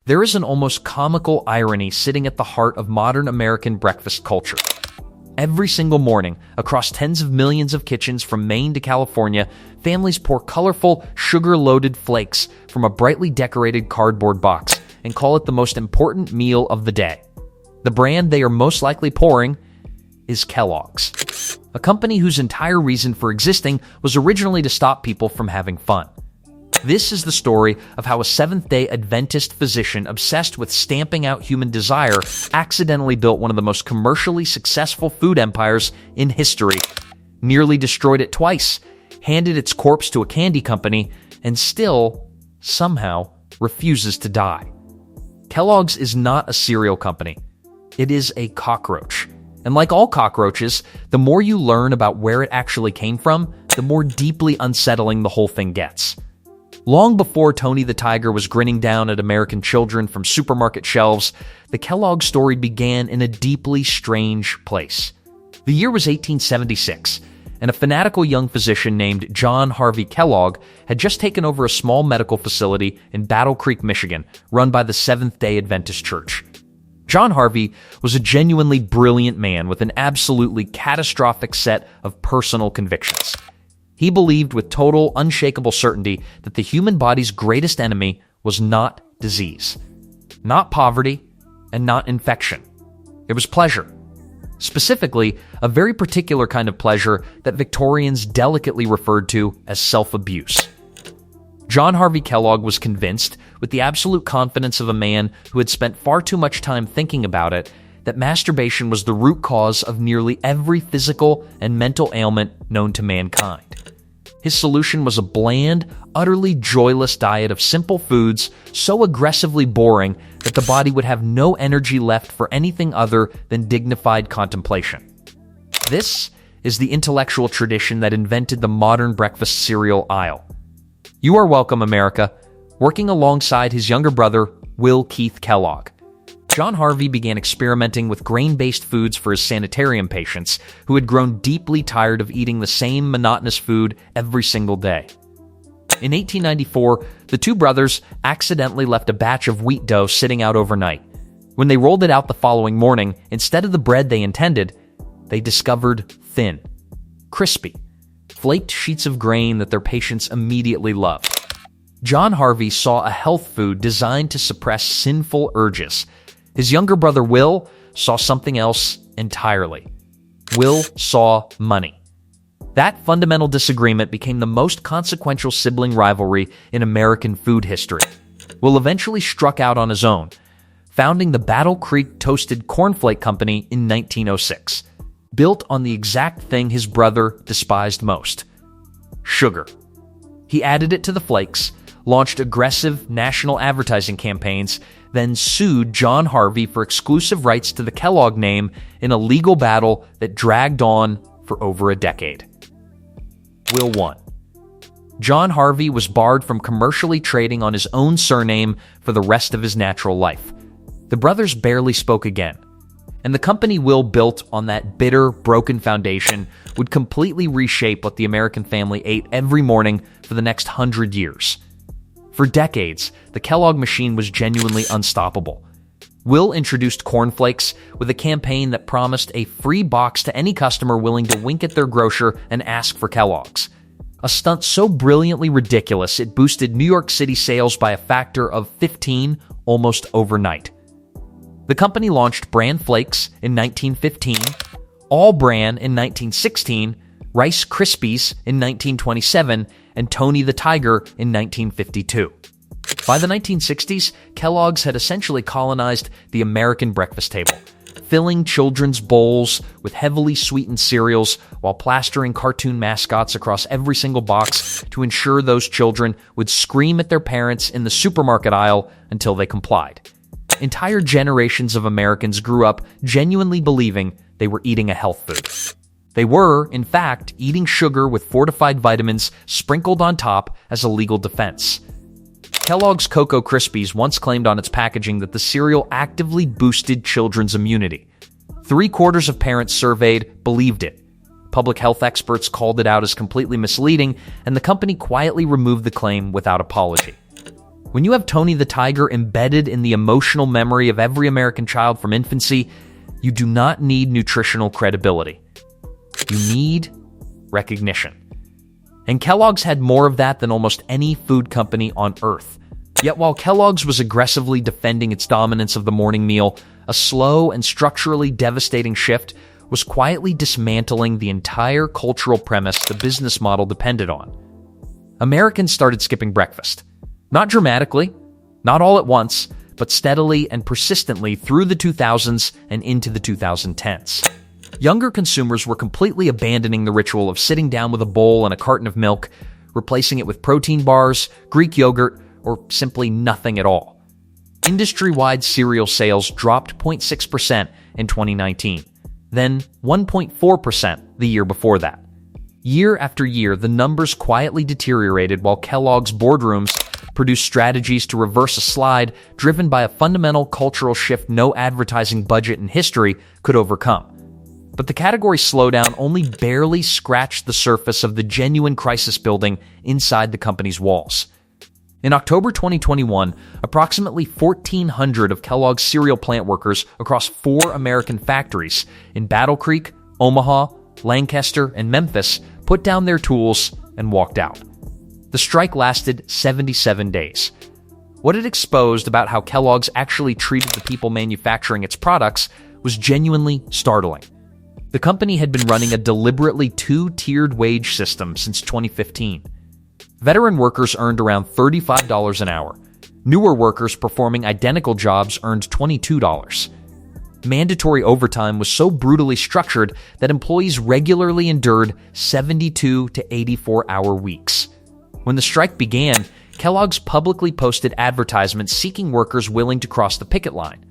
There is an almost comical irony sitting at the heart of modern American breakfast culture. Every single morning, across tens of millions of kitchens from Maine to California, families pour colorful, sugar-loaded flakes from a brightly decorated cardboard box and call it the most important meal of the day. The brand they are most likely pouring is Kellogg's, a company whose entire reason for existing was originally to stop people from having fun. This is the story of how a Seventh-day Adventist physician obsessed with stamping out human desire accidentally built one of the most commercially successful food empires in history, nearly destroyed it twice, handed its corpse to a candy company, and still, somehow, refuses to die. Kellogg's is not a cereal company. It is a cockroach. And like all cockroaches, the more you learn about where it actually came from, the more deeply unsettling the whole thing gets. Long before Tony the Tiger was grinning down at American children from supermarket shelves, the Kellogg story began in a deeply strange place. The year was 1876, and a fanatical young physician named John Harvey Kellogg had just taken over a small medical facility in Battle Creek, Michigan, run by the Seventh-day Adventist Church. John Harvey was a genuinely brilliant man with an absolutely catastrophic set of personal convictions. He believed with total, unshakable certainty that the human body's greatest enemy was not disease, not poverty, and not infection. It was pleasure. Specifically, a very particular kind of pleasure that Victorians delicately referred to as self-abuse. John Harvey Kellogg was convinced, with the absolute confidence of a man who had spent far too much time thinking about it, that masturbation was the root cause of nearly every physical and mental ailment known to mankind. His solution was a bland, utterly joyless diet of simple foods so aggressively boring that the body would have no energy left for anything other than dignified contemplation. This is the intellectual tradition that invented the modern breakfast cereal aisle. You are welcome, America, working alongside his younger brother, Will Keith Kellogg. John Harvey began experimenting with grain-based foods for his sanitarium patients who had grown deeply tired of eating the same monotonous food every single day. In 1894, the two brothers accidentally left a batch of wheat dough sitting out overnight. When they rolled it out the following morning, instead of the bread they intended, they discovered thin, crispy, flaked sheets of grain that their patients immediately loved. John Harvey saw a health food designed to suppress sinful urges. His younger brother, Will, saw something else entirely. Will saw money. That fundamental disagreement became the most consequential sibling rivalry in American food history. Will eventually struck out on his own, founding the Battle Creek Toasted Cornflake Company in 1906, built on the exact thing his brother despised most: sugar. He added it to the flakes, launched aggressive national advertising campaigns, then sued John Harvey for exclusive rights to the Kellogg name in a legal battle that dragged on for over a decade. Will won. John Harvey was barred from commercially trading on his own surname for the rest of his natural life. The brothers barely spoke again, and the company Will built on that bitter, broken foundation would completely reshape what the American family ate every morning for the next 100 years. For decades, the Kellogg machine was genuinely unstoppable. Will introduced cornflakes with a campaign that promised a free box to any customer willing to wink at their grocer and ask for Kellogg's. A stunt so brilliantly ridiculous it boosted New York City sales by a factor of 15 almost overnight. The company launched Bran Flakes in 1915, All Bran in 1916, Rice Krispies in 1927, and Tony the Tiger in 1952. By the 1960s, Kellogg's had essentially colonized the American breakfast table, filling children's bowls with heavily sweetened cereals while plastering cartoon mascots across every single box to ensure those children would scream at their parents in the supermarket aisle until they complied. Entire generations of Americans grew up genuinely believing they were eating a health food. They were, in fact, eating sugar with fortified vitamins sprinkled on top as a legal defense. Kellogg's Cocoa Krispies once claimed on its packaging that the cereal actively boosted children's immunity. 3/4 of parents surveyed believed it. Public health experts called it out as completely misleading, and the company quietly removed the claim without apology. When you have Tony the Tiger embedded in the emotional memory of every American child from infancy, you do not need nutritional credibility. You need recognition. And Kellogg's had more of that than almost any food company on earth. Yet while Kellogg's was aggressively defending its dominance of the morning meal, a slow and structurally devastating shift was quietly dismantling the entire cultural premise the business model depended on. Americans started skipping breakfast. Not dramatically, not all at once, but steadily and persistently through the 2000s and into the 2010s. Younger consumers were completely abandoning the ritual of sitting down with a bowl and a carton of milk, replacing it with protein bars, Greek yogurt, or simply nothing at all. Industry-wide cereal sales dropped 0.6% in 2019, then 1.4% the year before that. Year after year, the numbers quietly deteriorated while Kellogg's boardrooms produced strategies to reverse a slide driven by a fundamental cultural shift no advertising budget in history could overcome. But the category slowdown only barely scratched the surface of the genuine crisis building inside the company's walls. In October 2021, approximately 1,400 of Kellogg's cereal plant workers across 4 American factories in Battle Creek, Omaha, Lancaster, and Memphis put down their tools and walked out. The strike lasted 77 days. What it exposed about how Kellogg's actually treated the people manufacturing its products was genuinely startling. The company had been running a deliberately 2-tiered wage system since 2015. Veteran workers earned around $35 an hour. Newer workers performing identical jobs earned $22. Mandatory overtime was so brutally structured that employees regularly endured 72 to 84-hour weeks. When the strike began, Kellogg's publicly posted advertisements seeking workers willing to cross the picket line,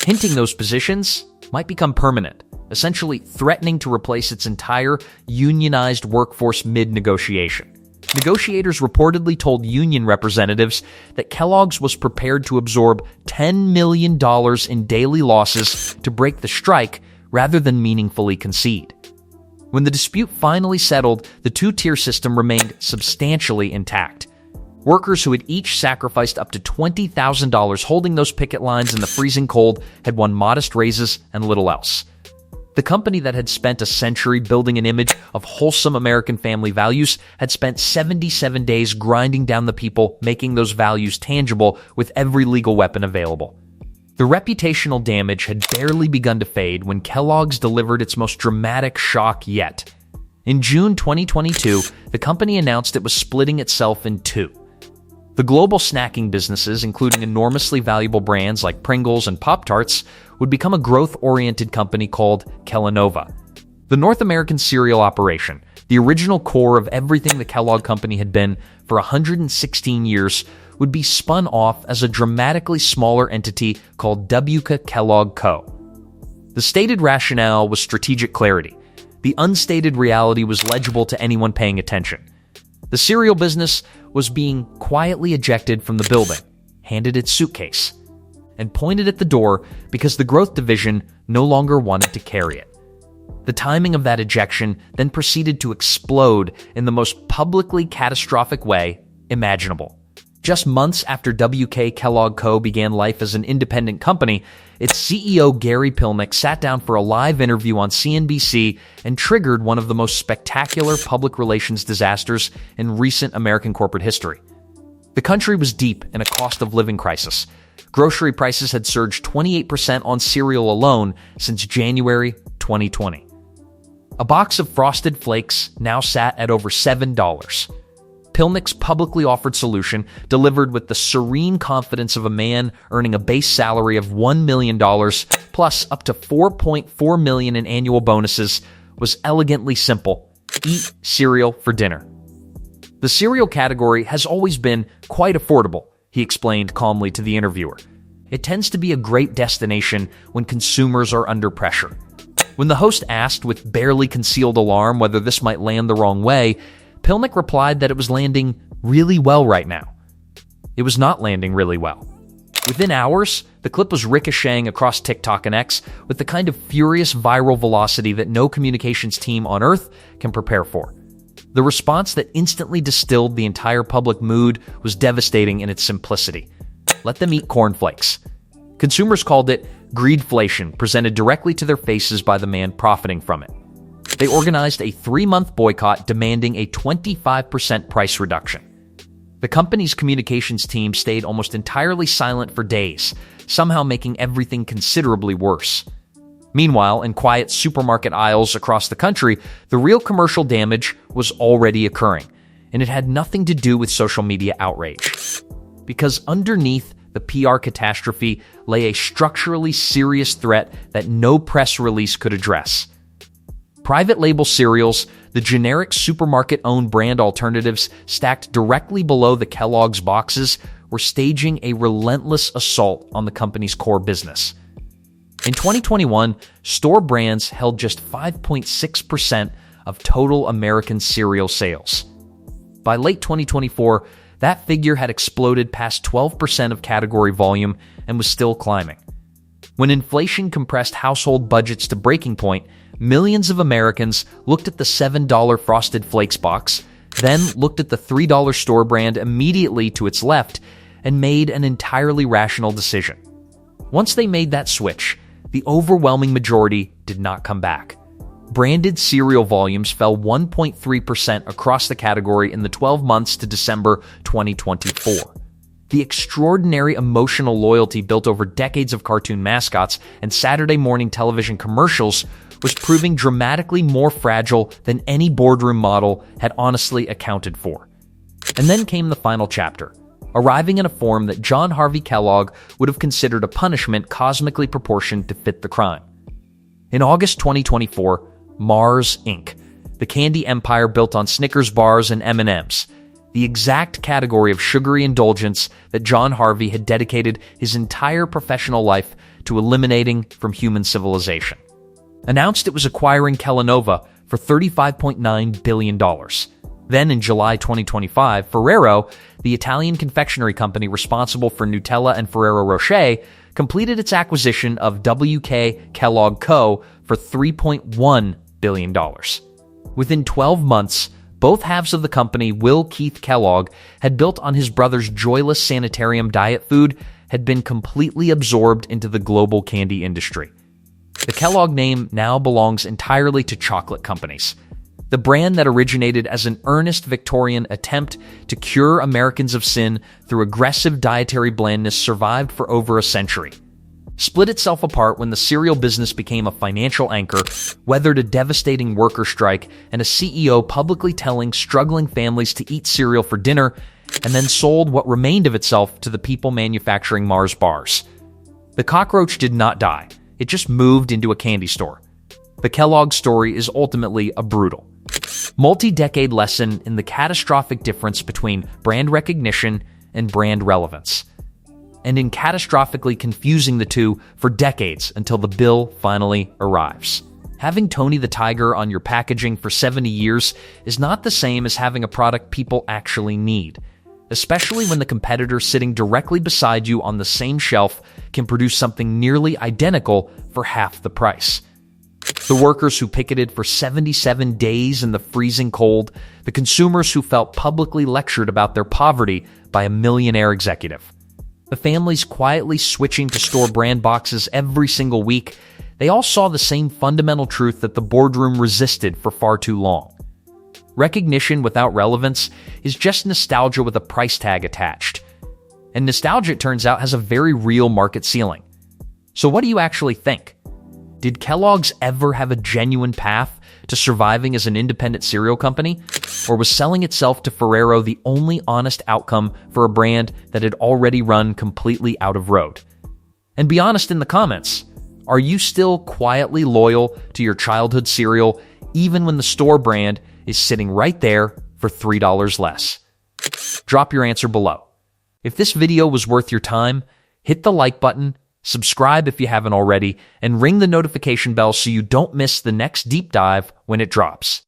hinting those positions might become permanent, essentially threatening to replace its entire unionized workforce mid-negotiation. Negotiators reportedly told union representatives that Kellogg's was prepared to absorb $10 million in daily losses to break the strike rather than meaningfully concede. When the dispute finally settled, the 2-tier system remained substantially intact. Workers who had each sacrificed up to $20,000 holding those picket lines in the freezing cold had won modest raises and little else. The company that had spent a century building an image of wholesome American family values had spent 77 days grinding down the people, making those values tangible with every legal weapon available. The reputational damage had barely begun to fade when Kellogg's delivered its most dramatic shock yet. In June 2022, the company announced it was splitting itself in 2. The global snacking businesses, including enormously valuable brands like Pringles and Pop-Tarts, would become a growth-oriented company called Kellanova. The North American cereal operation, the original core of everything the Kellogg Company had been for 116 years, would be spun off as a dramatically smaller entity called WK Kellogg Co. The stated rationale was strategic clarity. The unstated reality was legible to anyone paying attention. The cereal business was being quietly ejected from the building, handed its suitcase, and pointed at the door because the growth division no longer wanted to carry it. The timing of that ejection then proceeded to explode in the most publicly catastrophic way imaginable. Just months after WK Kellogg Co. began life as an independent company, its CEO Gary Pilnick sat down for a live interview on CNBC and triggered one of the most spectacular public relations disasters in recent American corporate history. The country was deep in a cost of living crisis. Grocery prices had surged 28% on cereal alone since January 2020. A box of Frosted Flakes now sat at over $7. Pilnick's publicly offered solution, delivered with the serene confidence of a man earning a base salary of $1 million plus up to $4.4 million in annual bonuses, was elegantly simple: eat cereal for dinner. The cereal category has always been quite affordable, he explained calmly to the interviewer. It tends to be a great destination when consumers are under pressure. When the host asked with barely concealed alarm whether this might land the wrong way, Pilnick replied that it was landing really well right now. It was not landing really well. Within hours, the clip was ricocheting across TikTok and X with the kind of furious viral velocity that no communications team on Earth can prepare for. The response that instantly distilled the entire public mood was devastating in its simplicity. Let them eat cornflakes. Consumers called it greedflation, presented directly to their faces by the man profiting from it. They organized a 3-month boycott demanding a 25% price reduction. The company's communications team stayed almost entirely silent for days, somehow making everything considerably worse. Meanwhile, in quiet supermarket aisles across the country, the real commercial damage was already occurring, and it had nothing to do with social media outrage. Because underneath the PR catastrophe lay a structurally serious threat that no press release could address. Private label cereals, the generic supermarket-owned brand alternatives stacked directly below the Kellogg's boxes, were staging a relentless assault on the company's core business. In 2021, store brands held just 5.6% of total American cereal sales. By late 2024, that figure had exploded past 12% of category volume and was still climbing. When inflation compressed household budgets to breaking point, millions of Americans looked at the $7 Frosted Flakes box, then looked at the $3 store brand immediately to its left, and made an entirely rational decision. Once they made that switch, the overwhelming majority did not come back. Branded cereal volumes fell 1.3% across the category in the 12 months to December 2024. The extraordinary emotional loyalty built over decades of cartoon mascots and Saturday morning television commercials was proving dramatically more fragile than any boardroom model had honestly accounted for. And then came the final chapter, arriving in a form that John Harvey Kellogg would have considered a punishment cosmically proportioned to fit the crime. In August 2024, Mars, Inc., the candy empire built on Snickers bars and M&Ms, the exact category of sugary indulgence that John Harvey had dedicated his entire professional life to eliminating from human civilization, announced it was acquiring Kellanova for $35.9 billion. Then in July 2025, Ferrero, the Italian confectionery company responsible for Nutella and Ferrero Rocher, completed its acquisition of WK Kellogg Co. for $3.1 billion. Within 12 months, both halves of the company, Will Keith Kellogg, had built on his brother's joyless sanitarium diet food, had been completely absorbed into the global candy industry. The Kellogg name now belongs entirely to chocolate companies. The brand that originated as an earnest Victorian attempt to cure Americans of sin through aggressive dietary blandness survived for over a century. Split itself apart when the cereal business became a financial anchor, weathered a devastating worker strike, and a CEO publicly telling struggling families to eat cereal for dinner, and then sold what remained of itself to the people manufacturing Mars bars. The cockroach did not die. It just moved into a candy store. The Kellogg story is ultimately a brutal, multi-decade lesson in the catastrophic difference between brand recognition and brand relevance, and in catastrophically confusing the two for decades until the bill finally arrives. Having Tony the Tiger on your packaging for 70 years is not the same as having a product people actually need, especially when the competitor sitting directly beside you on the same shelf can produce something nearly identical for half the price. The workers who picketed for 77 days in the freezing cold, the consumers who felt publicly lectured about their poverty by a millionaire executive, the families quietly switching to store brand boxes every single week, they all saw the same fundamental truth that the boardroom resisted for far too long. Recognition without relevance is just nostalgia with a price tag attached. And nostalgia, it turns out, has a very real market ceiling. So what do you actually think? Did Kellogg's ever have a genuine path to surviving as an independent cereal company? Or was selling itself to Ferrero the only honest outcome for a brand that had already run completely out of road? And be honest in the comments. Are you still quietly loyal to your childhood cereal, even when the store brand is sitting right there for $3 less? Drop your answer below. If this video was worth your time, hit the like button, subscribe if you haven't already, and ring the notification bell so you don't miss the next deep dive when it drops.